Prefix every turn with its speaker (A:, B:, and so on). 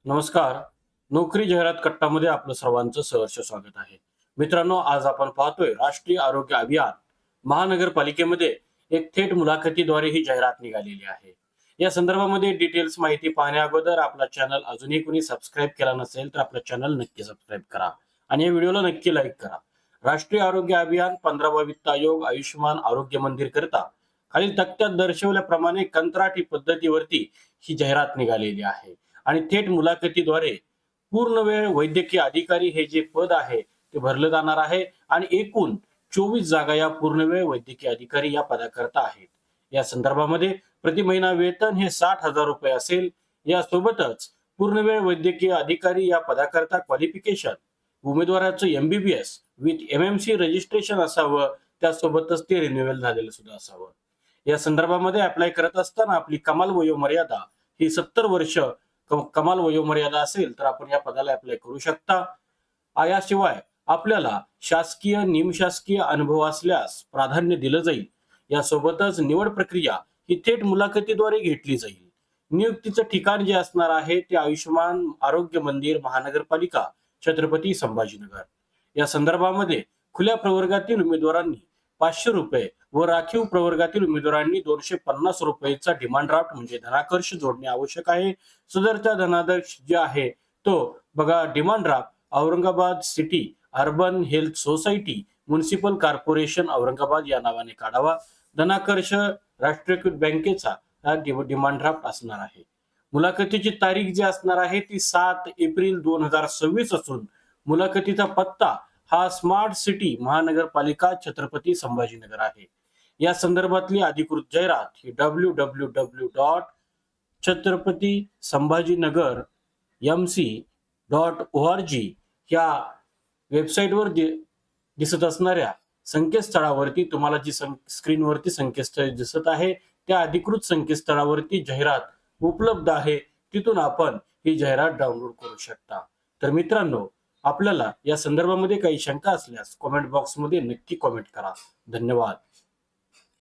A: नमस्कार. नोकरी जाहिरात कट्टामध्ये आपलं सर्वांचं सहर्ष स्वागत आहे. मित्रांनो, आज आपण पाहतोय राष्ट्रीय आरोग्य अभियान महानगरपालिकेमध्ये एक थेट मुलाखतीद्वारे ही जाहिरात निघालेली आहे. या संदर्भामध्ये डिटेल्स माहिती पाहण्या अगोदर आपला चॅनल अजूनही कोणी सबस्क्राईब केला नसेल तर आपला चॅनल नक्की सबस्क्राईब करा आणि या व्हिडिओला नक्की लाईक करा. राष्ट्रीय आरोग्य अभियान 15वा वित्त आयोग आयुष्यमान आरोग्य मंदिर करता खालील तक्त्यात दर्शवल्याप्रमाणे कंत्राटी पद्धतीवरती ही जाहिरात निघालेली आहे आणि थेट मुलाखतीद्वारे पूर्ण वेळ वैद्यकीय अधिकारी हे जे पद आहे ते भरलं जाणार आहे आणि एकूण 24 जागा या पूर्णवेळ वैद्यकीय अधिकारी या पदाकरता आहेत. या संदर्भामध्ये प्रति महिना वेतन हे 60,000 रुपये असेल. यासोबतच पूर्णवेळ वैद्यकीय अधिकारी या पदाकरता क्वालिफिकेशन उमेदवाराचं MBBS विथ MMC रजिस्ट्रेशन असावं, त्यासोबतच ते रिन्युअल झालेलं सुद्धा असावं. या संदर्भामध्ये अप्लाय करत असताना आपली कमाल वयोमर्यादा ही 70 वर्ष कमाल वयोमर्यादा असेल तर आपण या पदाला अप्लाय करू शकता. याशिवाय आपल्याला शासकीय निमशासकीय अनुभव असल्यास प्राधान्य दिलं जाईल. यासोबतच निवड प्रक्रिया ही थेट मुलाखतीद्वारे घेतली जाईल. नियुक्तीचं ठिकाण जे असणार आहे ते आयुष्यमान आरोग्य मंदिर महानगरपालिका छत्रपती संभाजीनगर. या संदर्भामध्ये खुल्या प्रवर्गातील उमेदवारांनी 500 रुपये व राखीव प्रवर्गातील उमेदवारांनी 250 रुपयेचा डिमांड ड्राफ्ट म्हणजे धनाकर्ष जोडणे आवश्यक आहे. सदरचा धनादेश जे आहे तो बघा, demand draft Aurangabad city urban health society municipal corporation Aurangabad या नावाने काढावा. धनाकर्ष राष्ट्रीयकृत बँकेचा हा डिमांड ड्राफ्ट असणार आहे. मुलाखतीची तारीख जी असणार आहे ती 7 एप्रिल 2026 असून मुलाखतीचा पत्ता हा स्मार्ट सिटी महानगरपालिका छत्रपती संभाजीनगर आहे. या संदर्भातली अधिकृत जाहिरात ही www.छत्रपतीसंभाजीनगर.mc.org या वेबसाईटवर दिसत असणाऱ्या संकेतस्थळावरती तुम्हाला जी स्क्रीनवरती संकेतस्थळ दिसत आहे त्या अधिकृत संकेतस्थळावरती जाहिरात उपलब्ध आहे. तिथून आपण ही जाहिरात डाउनलोड करू शकता. तर मित्रांनो, आपल्याला या संदर्भामध्ये काही शंका असल्यास कमेंट बॉक्समध्ये नक्की कमेंट करा. धन्यवाद.